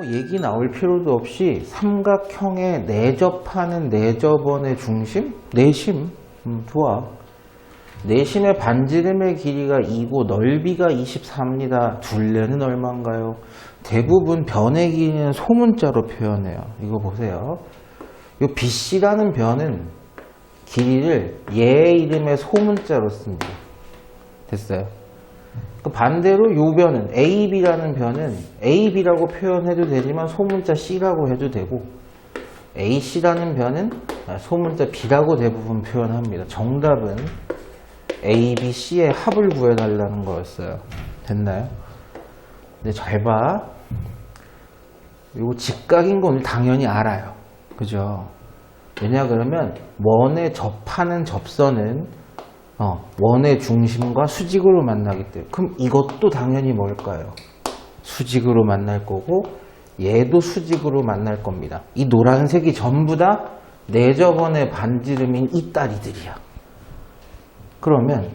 얘기 나올 필요도 없이 삼각형에 내접하는 내접원의 중심? 내심. 좋아. 내심의 반지름의 길이가 2고 넓이가 24입니다. 둘레는 얼마인가요? 대부분 변의 길이는 소문자로 표현해요. 이거 보세요. 이 BC라는 변은 길이를 얘의 이름의 소문자로 씁니다. 됐어요? 반대로 이 변은 AB라는 변은 AB라고 표현해도 되지만 소문자 C라고 해도 되고, AC라는 변은 소문자 B라고 대부분 표현합니다. 정답은 A, B, C의 합을 구해달라는 거였어요. 됐나요? 근데 잘 봐. 이거 직각인 건 당연히 알아요. 그죠? 왜냐 그러면 원에 접하는 접선은 원의 중심과 수직으로 만나기 때문에. 그럼 이것도 당연히 뭘까요? 수직으로 만날 거고, 얘도 수직으로 만날 겁니다. 이 노란색이 전부 다 내접원의 반지름인 이 다리들이야. 그러면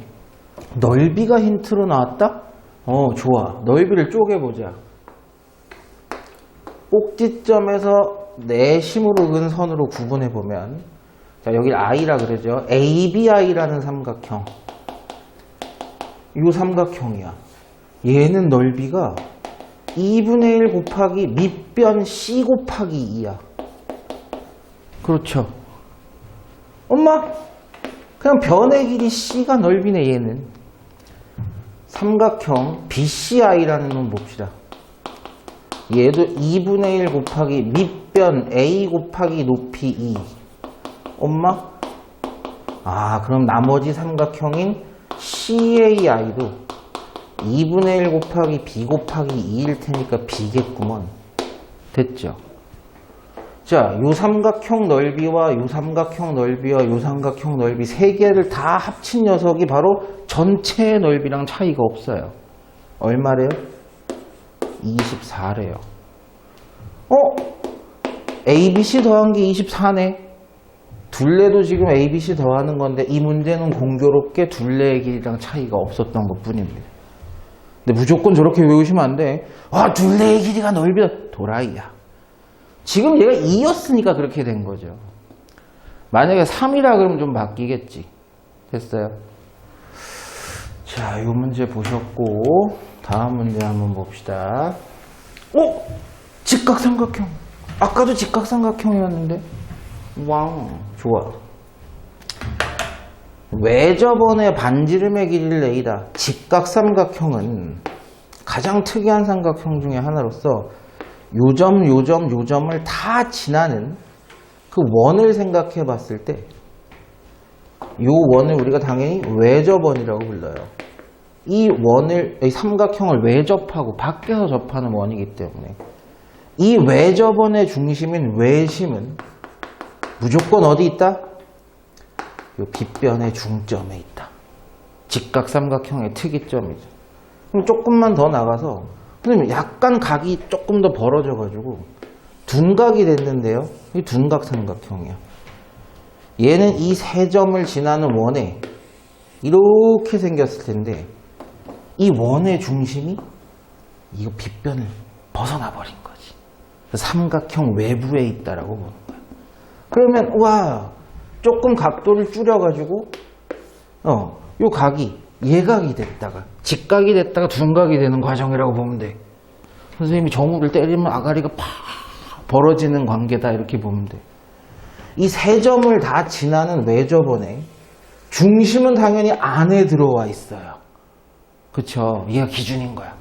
넓이가 힌트로 나왔다? 좋아. 넓이를 쪼개보자. 꼭지점에서 내심으로 근 선으로 구분해보면, 자, 여기 I라 그러죠. ABI라는 삼각형. 이 삼각형이야. 얘는 넓이가 2분의 1 곱하기 밑변 C 곱하기 2야. 그렇죠. 엄마, 그냥 변의 길이 C가 넓이네, 얘는. 삼각형 BCI라는 놈 봅시다. 얘도 2분의 1 곱하기 밑변 A 곱하기 높이 2. 엄마? 그럼 나머지 삼각형인 CAI도 2분의 1 곱하기 B 곱하기 2일 테니까 B겠구먼. 됐죠? 자, 요 삼각형 넓이와 요 삼각형 넓이와 요 삼각형 넓이 세 개를 다 합친 녀석이 바로 전체의 넓이랑 차이가 없어요. 얼마래요? 24래요. ABC 더한 게 24네. 둘레도 지금 ABC 더하는 건데 이 문제는 공교롭게 둘레의 길이랑 차이가 없었던 것 뿐입니다. 근데 무조건 저렇게 외우시면 안 돼. 둘레의 길이가 넓이다. 도라이야. 지금 얘가 2였으니까 그렇게 된 거죠. 만약에 3이라 그러면 좀 바뀌겠지. 됐어요? 자, 이 문제 보셨고 다음 문제 한번 봅시다. 직각삼각형. 아까도 직각삼각형이었는데. 와우, 좋아. 외접원의 반지름의 길이를 내이다. 직각삼각형은 가장 특이한 삼각형 중에 하나로서 요점을 다 지나는 그 원을 생각해 봤을 때 이 원을 우리가 당연히 외접원이라고 불러요. 이 삼각형을 외접하고 밖에서 접하는 원이기 때문에 이 외접원의 중심인 외심은 무조건 어디 있다? 이 빗변의 중점에 있다. 직각삼각형의 특이점이죠. 그럼 조금만 더 나가서 선생님 약간 각이 조금 더 벌어져가지고 둔각이 됐는데요. 이 둔각삼각형이야. 얘는 이 세 점을 지나는 원에 이렇게 생겼을 텐데 이 원의 중심이 이거 빗변을 벗어나 버린 거지. 삼각형 외부에 있다라고 보는 거야. 그러면 조금 각도를 줄여가지고 요 각이 예각이 됐다가 직각이 됐다가 둔각이 되는 과정이라고 보면 돼. 선생님이 정우를 때리면 아가리가 팍 벌어지는 관계다 이렇게 보면 돼. 이 세 점을 다 지나는 외접원에 중심은 당연히 안에 들어와 있어요. 그쵸? 얘가 기준인 거야.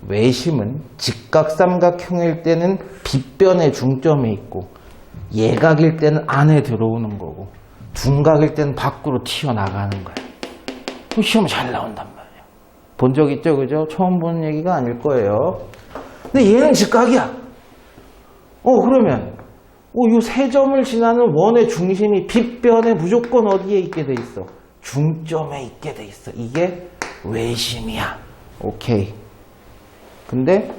외심은 직각삼각형일 때는 빗변의 중점에 있고 예각일 때는 안에 들어오는 거고 둔각일 때는 밖으로 튀어나가는 거야. 시험에 잘 나온단 말이에요. 본 적 있죠? 그죠? 처음 보는 얘기가 아닐 거예요. 근데 얘는 직각이야. 그러면 요 세 점을 지나는 원의 중심이 빗변에 무조건 어디에 있게 돼 있어? 중점에 있게 돼 있어. 이게 외심이야. 오케이. 근데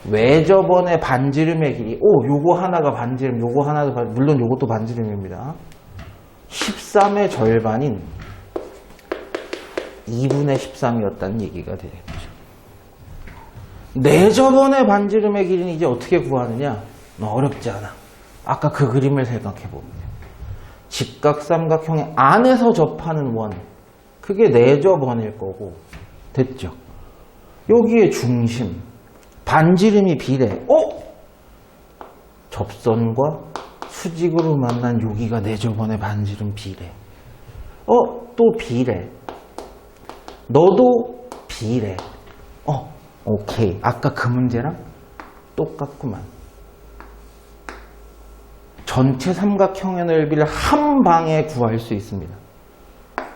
외접원의 반지름의 길이 요거 하나가 반지름, 요거 하나도 물론 요것도 반지름입니다. 13의 절반인 2분의 13이었다는 얘기가 되는 거죠. 내저번의 반지름의 길이는 이제 어떻게 구하느냐? 어렵지 않아. 아까 그 그림을 생각해보면 직각삼각형의 안에서 접하는 원, 그게 내저번일 거고. 됐죠? 여기에 중심, 반지름이 비례. 접선과 수직으로 만난 여기가 내저번의 반지름 비례. 또 비례. 너도 비례. 오케이. 아까 그 문제랑 똑같구만. 전체 삼각형의 넓이를 한 방에 구할 수 있습니다.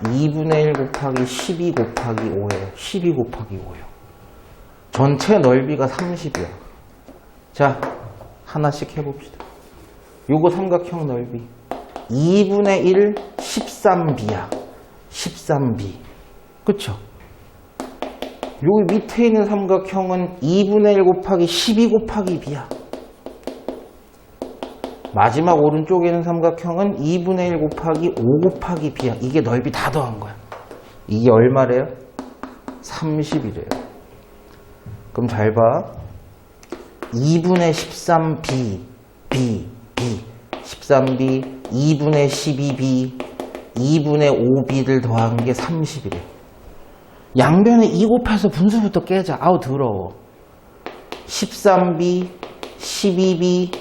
2분의 1 곱하기 12 곱하기 5예요. 12 곱하기 5예요. 전체 넓이가 30이야. 자, 하나씩 해봅시다. 요거 삼각형 넓이 2분의 1 13b야. 13b. 그쵸? 여기 밑에 있는 삼각형은 2분의 1 곱하기 12 곱하기 b야. 마지막 오른쪽에 있는 삼각형은 2분의 1 곱하기 5 곱하기 b야. 이게 넓이 다 더한 거야. 이게 얼마래요? 30이래요. 그럼 잘 봐. 2분의 13b, b, 13b, 2분의 12b, 2분의 5b를 더한 게 30이래. 양변에 2 곱해서 분수부터 깨자. 아우 더러워. 13b, 12b,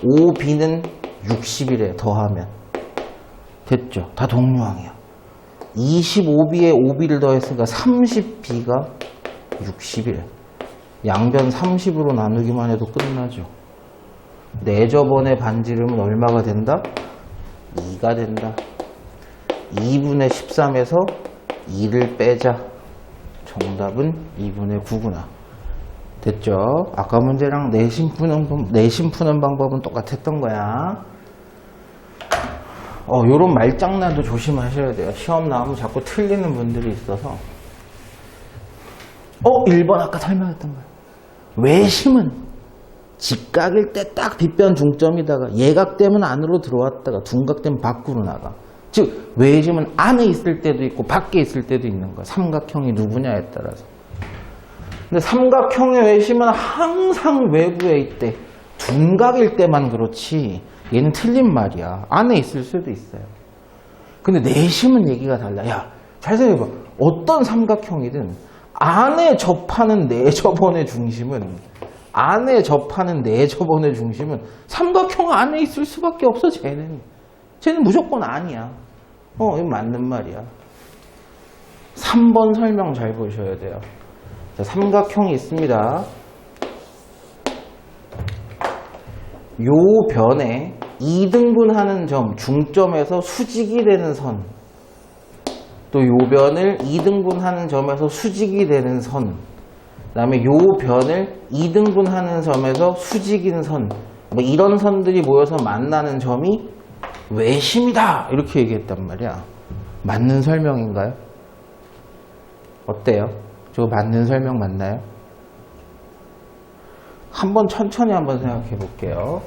5b는 60이래. 더하면. 됐죠? 다 동류항이야. 25b에 5b를 더했으니까 30b가 60이래. 양변 30으로 나누기만 해도 끝나죠. 내저번의 반지름은 얼마가 된다? 2가 된다. 2분의 13에서 2를 빼자. 정답은 2분의 9구나. 됐죠? 아까 문제랑 내심 푸는 방법은 똑같았던 거야. 요런 말장난도 조심하셔야 돼요. 시험 나오면 자꾸 틀리는 분들이 있어서. 1번 아까 설명했던 거야. 외심은 직각일 때 딱 빗변 중점이다가 예각되면 안으로 들어왔다가 둔각되면 밖으로 나가. 즉 외심은 안에 있을 때도 있고 밖에 있을 때도 있는 거야. 삼각형이 누구냐에 따라서. 근데 삼각형의 외심은 항상 외부에 있대. 둔각일 때만 그렇지 얘는 틀린 말이야. 안에 있을 수도 있어요. 근데 내심은 얘기가 달라. 야, 잘 생각해봐. 어떤 삼각형이든 안에 접하는 내저번의 중심은 삼각형 안에 있을 수밖에 없어. 쟤는 무조건 아니야. 이거 맞는 말이야. 3번 설명 잘 보셔야 돼요. 자, 삼각형이 있습니다. 요 변에 2등분하는 점, 중점에서 수직이 되는 선, 또 요 변을 2등분하는 점에서 수직이 되는 선, 그 다음에 요 변을 2등분하는 점에서 수직인 선, 뭐 이런 선들이 모여서 만나는 점이 외심이다 이렇게 얘기했단 말이야. 맞는 설명인가요? 어때요? 저거 맞는 설명 맞나요? 천천히 한번 생각해 볼게요.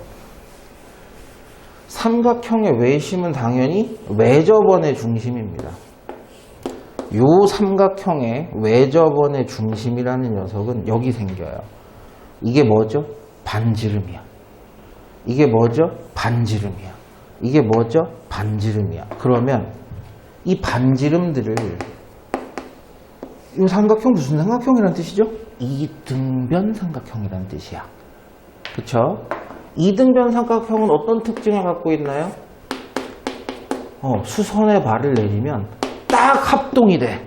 삼각형의 외심은 당연히 외저번의 중심입니다. 요 삼각형의 외저번의 중심이라는 녀석은 여기 생겨요. 이게 뭐죠? 반지름이야. 이게 뭐죠? 반지름이야. 이게 뭐죠? 반지름이야. 그러면 이 반지름들을 이 삼각형 무슨 삼각형이라는 뜻이죠? 이등변 삼각형이라는 뜻이야. 그쵸? 이등변 삼각형은 어떤 특징을 갖고 있나요? 수선의 발을 내리면 딱 합동이 돼.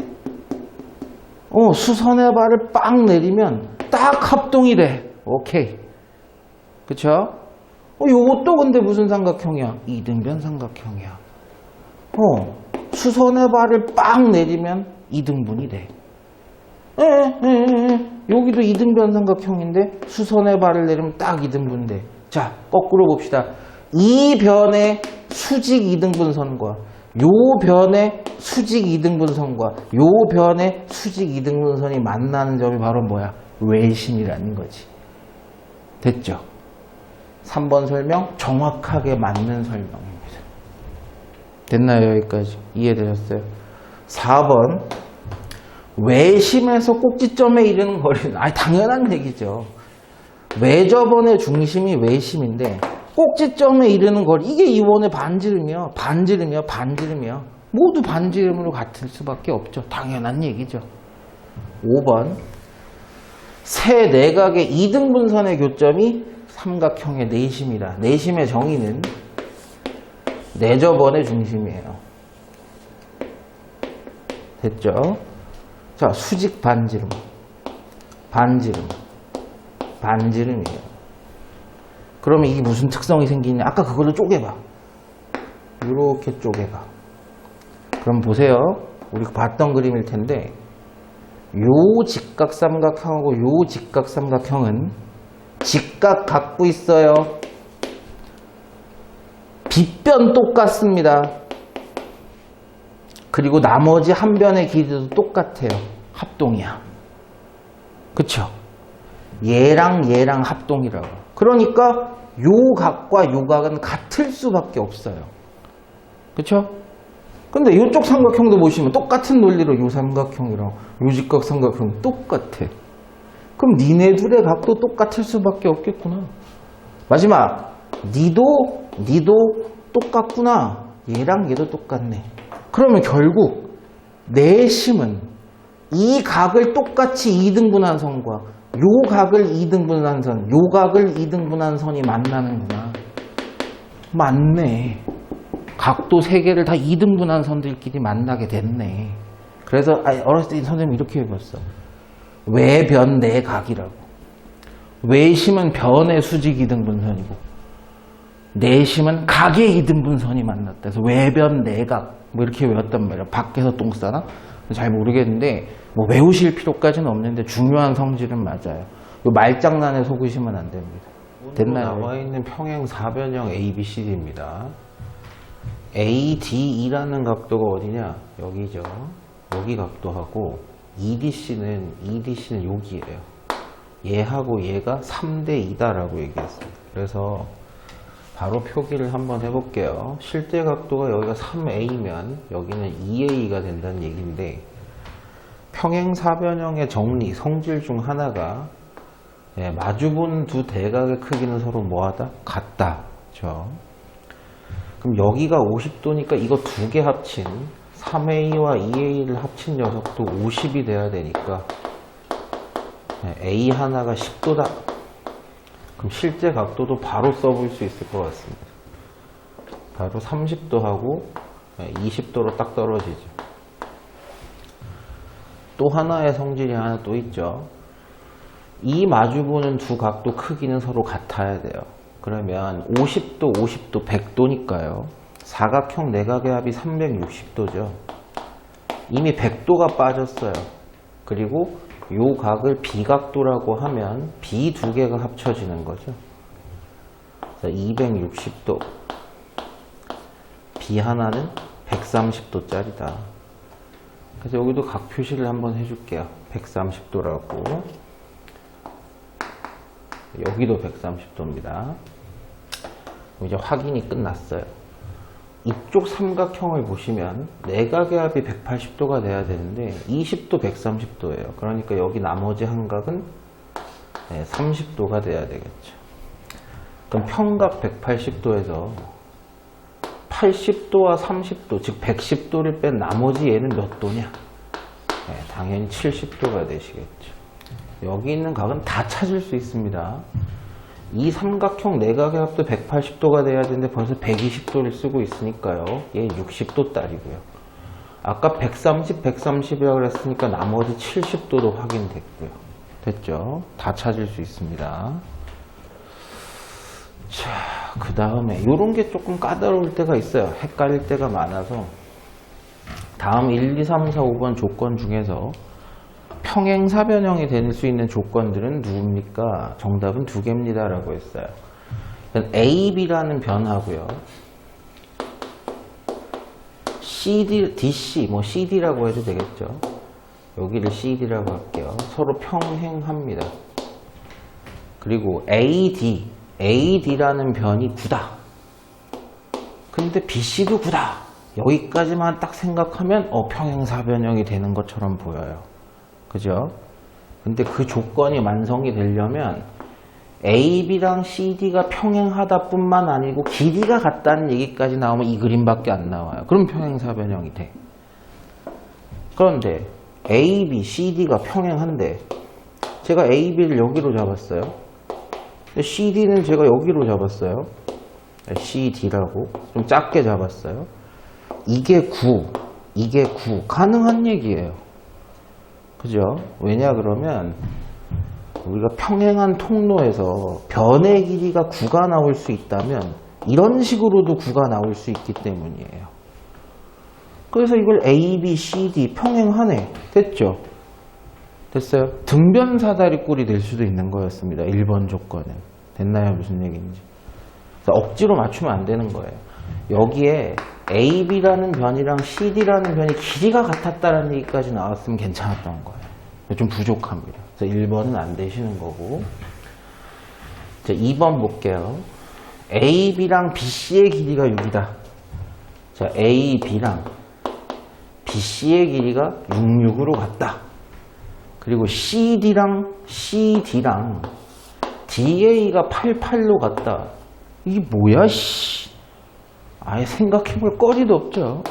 수선의 발을 빵 내리면 딱 합동이 돼. 오케이. 그쵸? 요것도 근데 무슨 삼각형이야? 이등변 삼각형이야. 수선의 발을 빵 내리면 이등분이 돼. 여기도 이등변 삼각형인데 수선의 발을 내리면 딱 이등분 돼. 자, 거꾸로 봅시다. 이 변의 수직 이등분선과 요 변의 수직 이등분선과 요 변의 수직 이등분선이 만나는 점이 바로 뭐야? 외심이라는 거지. 됐죠? 3번 설명 정확하게 맞는 설명입니다. 됐나요? 여기까지 이해되셨어요? 4번 외심에서 꼭지점에 이르는 거리는 당연한 얘기죠. 외접원의 중심이 외심인데 꼭지점에 이르는 거리, 이게 이 원의 반지름이요. 반지름이요. 모두 반지름으로 같을 수밖에 없죠. 당연한 얘기죠. 5번. 세 내각의 이등분선의 교점이 삼각형의 내심이다. 내심의 정의는 내접원의 중심이에요. 됐죠? 자, 수직 반지름이에요. 그러면 이게 무슨 특성이 생기냐? 아까 그걸로 쪼개봐. 이렇게 쪼개봐. 그럼 보세요. 우리가 봤던 그림일 텐데, 요 직각삼각형하고 요 직각삼각형은 직각 갖고 있어요. 빗변 똑같습니다. 그리고 나머지 한 변의 길이도 똑같아요. 합동이야. 그쵸? 얘랑 합동이라고. 그러니까 요 각과 요 각은 같을 수밖에 없어요. 그쵸? 근데 이쪽 삼각형도 보시면 똑같은 논리로 요 삼각형이랑 요 직각 삼각형 똑같아. 그럼 니네 둘의 각도 똑같을 수밖에 없겠구나. 마지막, 니도 똑같구나. 얘랑 얘도 똑같네. 그러면 결국 내심은 이 각을 똑같이 2등분한 선과 요 각을 2등분한 선, 요 각을 2등분한 선이 만나는구나. 맞네. 각도 3개를 다 2등분한 선들끼리 만나게 됐네. 그래서 어렸을 때 선생님이 이렇게 해봤어. 외변 내각이라고. 외심은 변의 수직 2등분선이고 내심은 각의 2등분선이 만났다. 그래서 외변 내각 뭐 이렇게 외웠단 말이야. 밖에서 똥 싸나? 잘 모르겠는데 뭐 외우실 필요까지는 없는데 중요한 성질은 맞아요. 요 말장난에 속으시면 안 됩니다. 됐나요? 나와 있는 평행 사변형 ABCD입니다. ADE라는 각도가 어디냐? 여기죠. 여기 각도하고 EDC는 여기예요. 얘하고 얘가 3대 2다라고 얘기했습니다. 그래서 바로 표기를 한번 해볼게요. 실제 각도가 여기가 3A면 여기는 2A가 된다는 얘기인데, 평행사변형의 정리, 성질 중 하나가 마주보는 두 대각의 크기는 서로 뭐하다? 같다. 그렇죠? 그럼 여기가 50도니까 이거 두 개 합친 3A와 2A를 합친 녀석도 50이 돼야 되니까 A 하나가 10도다. 그럼 실제 각도도 바로 써볼 수 있을 것 같습니다. 바로 30도하고 20도로 딱 떨어지죠. 또 하나의 성질이 하나 또 있죠. 이 마주보는 두 각도 크기는 서로 같아야 돼요. 그러면 50도, 50도, 100도니까요. 사각형 내각의 합이 360도죠. 이미 100도가 빠졌어요. 그리고 요 각을 비각도라고 하면 비 두 개가 합쳐지는 거죠. 260도. 비 하나는 130도짜리다. 그래서 여기도 각 표시를 한번 해줄게요. 130도라고. 여기도 130도입니다. 이제 확인이 끝났어요. 이쪽 삼각형을 보시면 내각의 합이 180도가 돼야 되는데 20도, 130도예요. 그러니까 여기 나머지 한 각은 30도가 돼야 되겠죠. 그럼 평각 180도에서 80도와 30도, 즉 110도를 뺀 나머지 얘는 몇 도냐? 당연히 70도가 되시겠죠. 여기 있는 각은 다 찾을 수 있습니다. 이 삼각형 내각의 합도 180도가 돼야 되는데 벌써 120도를 쓰고 있으니까요. 얘 60도 딸이고요. 아까 130, 130이라고 그랬으니까 나머지 70도도 확인됐고요. 됐죠? 다 찾을 수 있습니다. 자, 그 다음에 이런 게 조금 까다로울 때가 있어요. 헷갈릴 때가 많아서 다음 1, 2, 3, 4, 5번 조건 중에서 평행사변형이 될 수 있는 조건들은 누굽니까? 정답은 두 개입니다 라고 했어요. A, B라는 변하고요. CD, DC, 뭐 CD라고 해도 되겠죠. 여기를 CD라고 할게요. 서로 평행합니다. 그리고 AD라는 변이 9다. 근데 BC도 9다. 여기까지만 딱 생각하면 평행사변형이 되는 것처럼 보여요. 그죠? 근데 그 조건이 완성이 되려면 AB랑 CD가 평행하다 뿐만 아니고 길이가 같다는 얘기까지 나오면 이 그림밖에 안 나와요. 그럼 평행사변형이 돼. 그런데 AB, CD가 평행한데 제가 AB를 여기로 잡았어요. CD는 제가 여기로 잡았어요. CD라고 좀 작게 잡았어요. 이게 9, 이게 9 가능한 얘기예요. 그죠? 왜냐 그러면 우리가 평행한 통로에서 변의 길이가 9가 나올 수 있다면 이런 식으로도 9가 나올 수 있기 때문이에요. 그래서 이걸 A, B, C, D 평행하네. 됐죠? 됐어요? 등변 사다리꼴이 될 수도 있는 거였습니다. 1번 조건은. 됐나요? 무슨 얘기인지. 그래서 억지로 맞추면 안 되는 거예요. 여기에 A, B라는 변이랑 C, D라는 변이 길이가 같았다는 얘기까지 나왔으면 괜찮았던 거예요. 좀 부족합니다. 그래서 1번은 안 되시는 거고. 자, 2번 볼게요. A, B랑 BC의 길이가 6이다. 자, A, B랑 BC의 길이가 6, 6으로 같다. 그리고 CD랑 CD랑 DA가 8, 8로 같다. 이게 뭐야, 씨. 아예 생각해볼 거리도 없죠.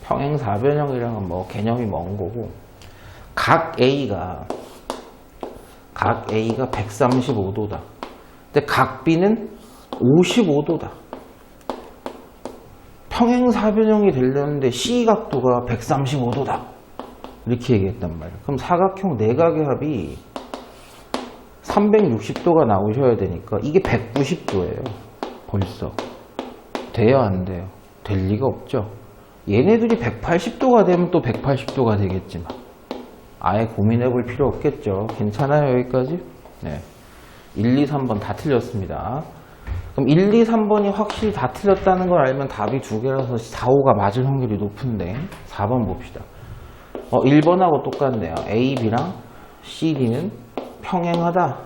평행사변형이랑은 뭐 개념이 먼 거고. 각 A가 135도다. 근데 각 B는 55도다. 평행사변형이 되려는데 C 각도가 135도다. 이렇게 얘기했단 말이에요. 그럼 사각형 내각의 합이 360도가 나오셔야 되니까 이게 190도예요. 벌써. 돼요, 안 돼요? 될 리가 없죠. 얘네들이 180도가 되면 또 180도가 되겠지만 아예 고민해 볼 필요 없겠죠. 괜찮아요, 여기까지? 네. 1, 2, 3번 다 틀렸습니다. 그럼 1, 2, 3번이 확실히 다 틀렸다는 걸 알면 답이 두 개라서 4, 5가 맞을 확률이 높은데 4번 봅시다. 1번하고 똑같네요. A, B랑 C, D는 평행하다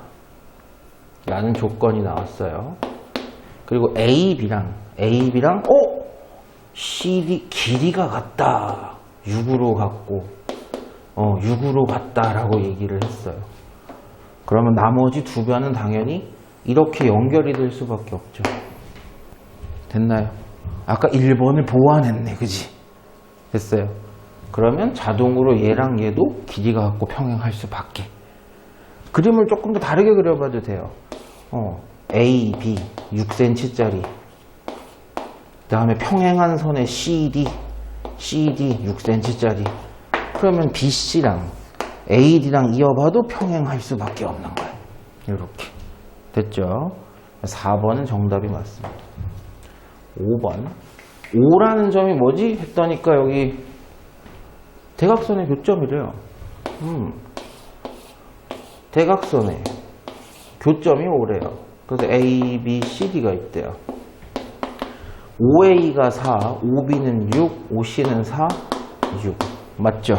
라는 조건이 나왔어요. 그리고 A, B랑 C, D 길이가 같다. 6으로 같고 6으로 같다라고 얘기를 했어요. 그러면 나머지 두 변은 당연히 이렇게 연결이 될 수밖에 없죠. 됐나요? 아까 1번을 보완했네, 그지? 됐어요. 그러면 자동으로 얘랑 얘도 길이가 같고 평행할 수밖에. 그림을 조금 더 다르게 그려봐도 돼요. A, B 6cm짜리. 그 다음에 평행한 선에 CD 6cm짜리. 그러면 BC랑 AD랑 이어봐도 평행할 수밖에 없는 거예요. 이렇게. 됐죠? 4번은 정답이 맞습니다. 5번. 5라는 점이 뭐지? 했더니까 여기 대각선의 교점이래요. 대각선의 교점이 5래요. 그래서 A, B, C, D가 있대요. 5A가 4, 5B는 6, 5C는 4, 6. 맞죠?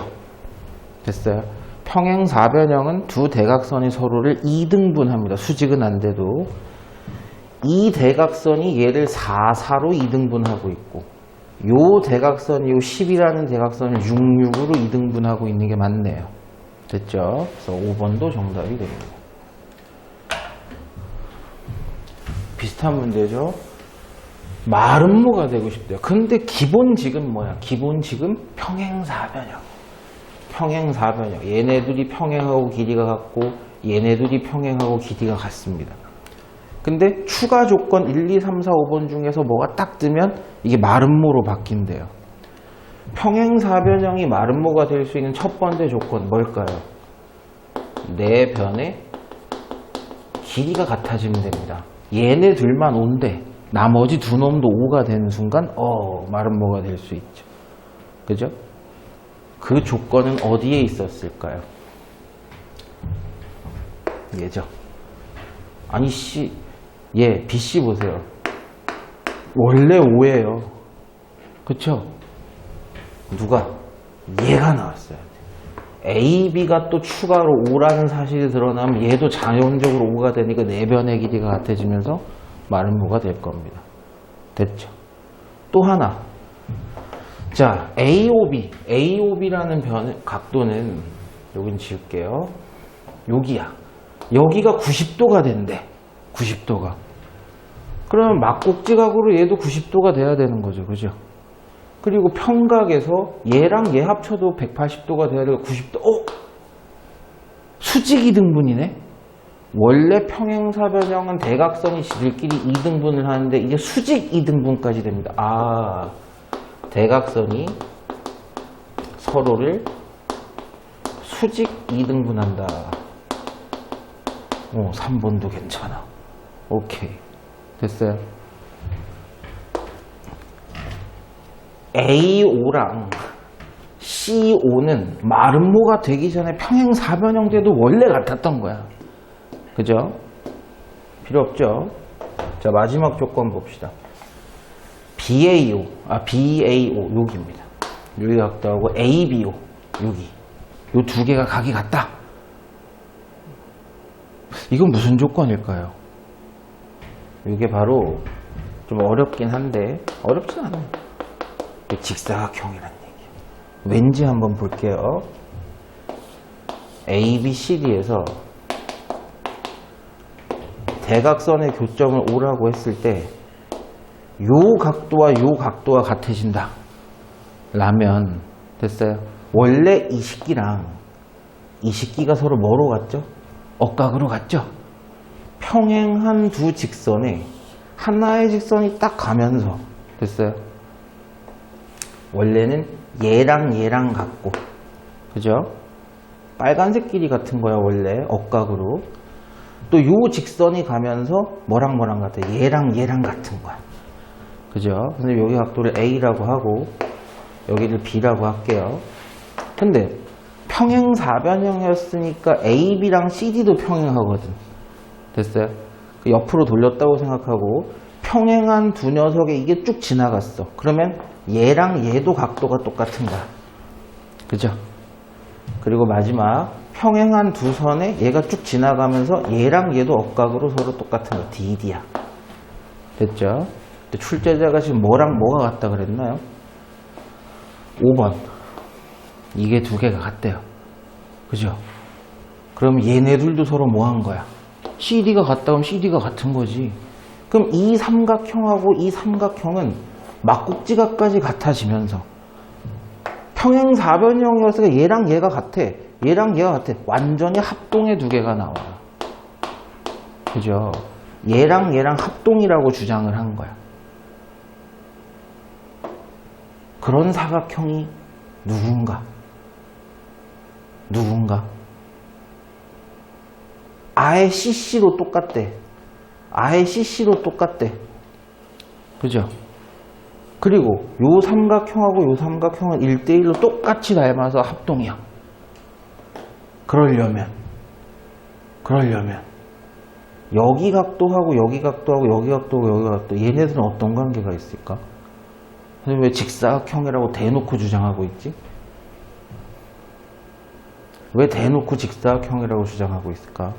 됐어요? 평행사변형은 두 대각선이 서로를 2등분합니다. 수직은 안 돼도. 이 대각선이 얘를 4, 4로 2등분하고 있고 요 대각선이 요 10이라는 대각선을 6, 6으로 2등분하고 있는 게 맞네요. 됐죠? 그래서 5번도 정답이 됩니다. 비슷한 문제죠? 마름모가 되고 싶대요. 근데 기본직은 뭐야? 기본직은 평행사변형. 평행사변형. 얘네들이 평행하고 길이가 같고 얘네들이 평행하고 길이가 같습니다. 근데 추가 조건 1, 2, 3, 4, 5번 중에서 뭐가 딱 뜨면 이게 마름모로 바뀐대요. 평행사변형이 마름모가 될 수 있는 첫 번째 조건 뭘까요? 네 변의 길이가 같아지면 됩니다. 얘네 둘만 5인데 나머지 두 놈도 5가 되는 순간 마름모가 될 수 있죠. 그죠? 그 조건은 어디에 있었을까요? 얘죠. 아니 BC 보세요. 원래 5예요. 그쵸? 누가? 얘가 나왔어요. A, B가 또 추가로 5라는 사실이 드러나면 얘도 자연적으로 5가 되니까 네 변의 길이가 같아지면서 마름모가 될 겁니다. 됐죠? 또 하나. 자, AOB라는 각도는 여긴 지울게요. 여기야. 여기가 90도가 된대. 90도가. 그러면 막곡지각으로 얘도 90도가 돼야 되는 거죠. 그죠? 그리고 평각에서 얘랑 얘 합쳐도 180도가 돼야 되고 90도. 수직 2등분이네? 원래 평행사변형은 대각선이 지들끼리 2등분을 하는데 이게 수직 2등분까지 됩니다. 아, 대각선이 서로를 수직 2등분한다. 3번도 괜찮아. 오케이. 됐어요. AO랑 CO는 마름모가 되기 전에 평행사변형 때도 원래 같았던 거야. 그죠? 필요 없죠? 자, 마지막 조건 봅시다. BAO, 여기입니다. 여기 각도하고 ABO, 여기. 요 두 개가 각이 같다. 이건 무슨 조건일까요? 이게 바로 좀 어렵긴 한데, 어렵진 않아요. 직사각형이란 얘기예요. 왠지 한번 볼게요. ABCD에서 대각선의 교점을 O라고 했을 때 요 각도와 요 각도가 같아진다 라면 됐어요. 원래 이 식기랑 이 식기가 서로 뭐로 같죠? 억각으로 같죠? 평행한 두 직선에 하나의 직선이 딱 가면서 됐어요. 원래는 얘랑 같고 그죠? 빨간색 길이 같은 거야 원래 억각으로. 또 요 직선이 가면서 뭐랑 같아? 얘랑 같은 거야. 그죠? 근데 여기 각도를 A라고 하고 여기를 B라고 할게요. 근데 평행사변형이었으니까 AB랑 CD도 평행하거든. 됐어요? 옆으로 돌렸다고 생각하고 평행한 두 녀석에 이게 쭉 지나갔어. 그러면 얘랑 얘도 각도가 똑같은 거야. 그죠? 그리고 마지막 평행한 두 선에 얘가 쭉 지나가면서 얘랑 얘도 억각으로 서로 똑같은 거. DD야. 됐죠? 근데 출제자가 지금 뭐랑 뭐가 같다 그랬나요? 5번. 이게 두 개가 같대요. 그죠? 그럼 얘네들도 서로 뭐 한 거야? CD가 같다 그러면 CD가 같은 거지. 그럼 이 삼각형하고 이 삼각형은 막곡지각까지 같아지면서 평행사변형이었으니까 얘랑 얘가 같아. 얘랑 얘가 같아. 완전히 합동의 두 개가 나와. 그죠? 얘랑 합동이라고 주장을 한 거야. 그런 사각형이 누군가? 아예 CC로 똑같대. 그죠? 그리고 요 삼각형하고 요 삼각형은 1대1로 똑같이 닮아서 합동이야. 그러려면 여기 각도하고 여기 각도하고 여기 각도하고 여기 각도 얘네들은 어떤 관계가 있을까? 근데 왜 직사각형이라고 대놓고 주장하고 있지? 왜 대놓고 직사각형이라고 주장하고 있을까?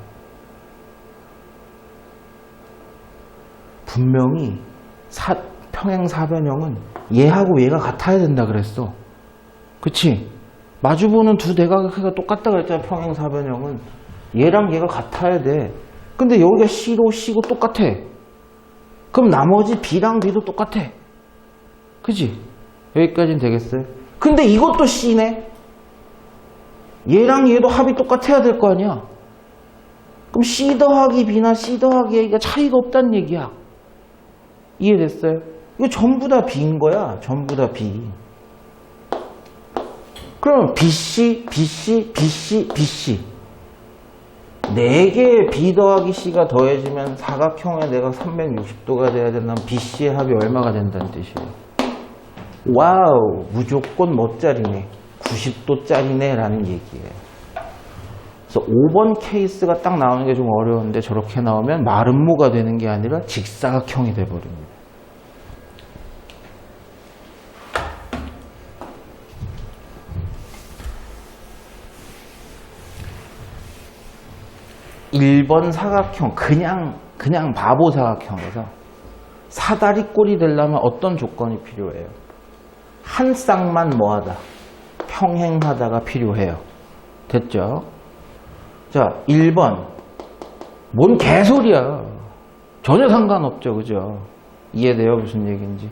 분명히 평행사변형은 얘하고 얘가 같아야 된다 그랬어. 그치? 마주보는 두 대각의 크기가 똑같다 그랬잖아. 평행사변형은 얘랑 얘가 같아야 돼. 근데 여기가 C로 C고 똑같아. 그럼 나머지 B랑 B도 똑같아. 그치? 여기까지는 되겠어요? 근데 이것도 C네? 얘랑 얘도 합이 똑같아야 될 거 아니야? 그럼 C 더하기 B나 C 더하기 A가 차이가 없다는 얘기야. 이해됐어요? 이거 전부 다 B인 거야. 전부 다 B. 그럼 BC, BC, BC, BC. 4개의 B 더하기 C가 더해지면 사각형의 내각 360도가 돼야 된다면 BC의 합이 얼마가 된다는 뜻이에요. 와우, 무조건 뭐짜리네. 90도짜리네 라는 얘기예요. 그래서 5번 케이스가 딱 나오는 게 좀 어려운데 저렇게 나오면 마름모가 되는 게 아니라 직사각형이 돼버립니다. (1번) 사각형 그냥 바보 사각형에서 사다리꼴이 되려면 어떤 조건이 필요해요? 한 쌍만 뭐하다? 평행하다가 필요해요. 됐죠? 자, 1번. 뭔 개소리야. 전혀 상관없죠. 그죠? 이해돼요? 무슨 얘기인지.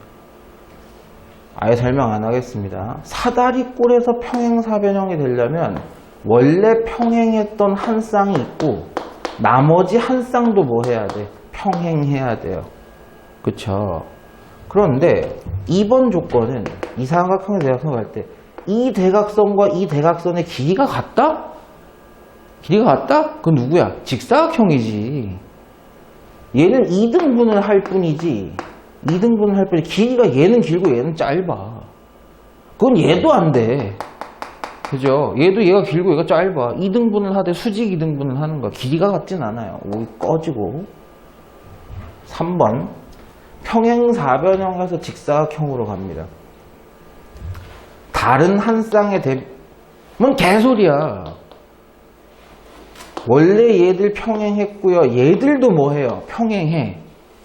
아예 설명 안 하겠습니다. 사다리꼴에서 평행사변형이 되려면 원래 평행했던 한 쌍이 있고 나머지 한 쌍도 뭐 해야 돼? 평행해야 돼요. 그쵸? 그런데 2번 조건은 이 삼각형의 대각선을 갈 때 이 대각선과 이 대각선의 길이가 같다? 길이가 같다? 그건 누구야? 직사각형이지. 얘는 2등분을 할 뿐이지. 2등분을 할 뿐이지. 길이가 얘는 길고 얘는 짧아. 그건 얘도 안 돼. 그죠? 얘도 얘가 길고 얘가 짧아. 2등분을 하되 수직 2등분을 하는 거야. 길이가 같진 않아요. 오, 꺼지고. 3번. 평행사변형에서 직사각형으로 갑니다. 다른 한 쌍의 뭔 개소리야. 원래 얘들 평행했고요. 얘들도 뭐 해요? 평행해.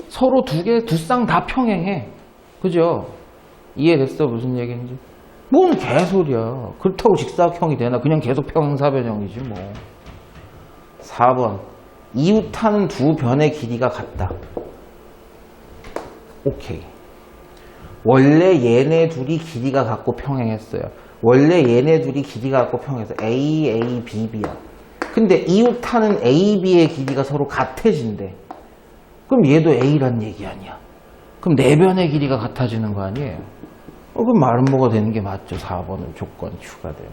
서로 두 쌍 다 평행해. 그죠? 이해됐어? 무슨 얘기인지? 뭔 개소리야. 그렇다고 직사각형이 되나? 그냥 계속 평행사변형이지 뭐. 4번. 이웃하는 두 변의 길이가 같다. 오케이. 원래 얘네 둘이 길이가 같고 평행했어요. 원래 얘네 둘이 길이가 같고 평행했어요. A, A, B, B야. 근데 이웃하는 A, B의 길이가 서로 같아진대. 그럼 얘도 A란 얘기 아니야. 그럼 네 변의 길이가 같아지는 거 아니에요? 그럼 말은 뭐가 되는 게 맞죠. 4번은 조건이 추가돼요.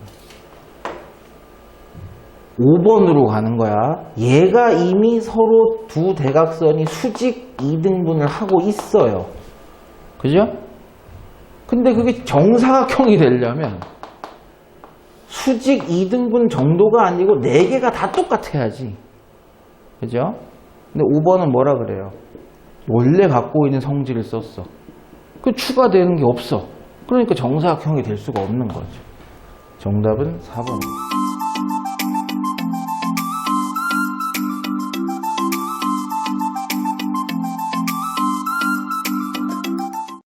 5번으로 가는 거야. 얘가 이미 서로 두 대각선이 수직 2등분을 하고 있어요. 그죠? 근데 그게 정사각형이 되려면 수직 2등분 정도가 아니고 4개가 다 똑같아야지. 그죠? 근데 5번은 뭐라 그래요? 원래 갖고 있는 성질을 썼어. 그 추가되는 게 없어. 그러니까 정사각형이 될 수가 없는 거죠. 정답은 4번입니다.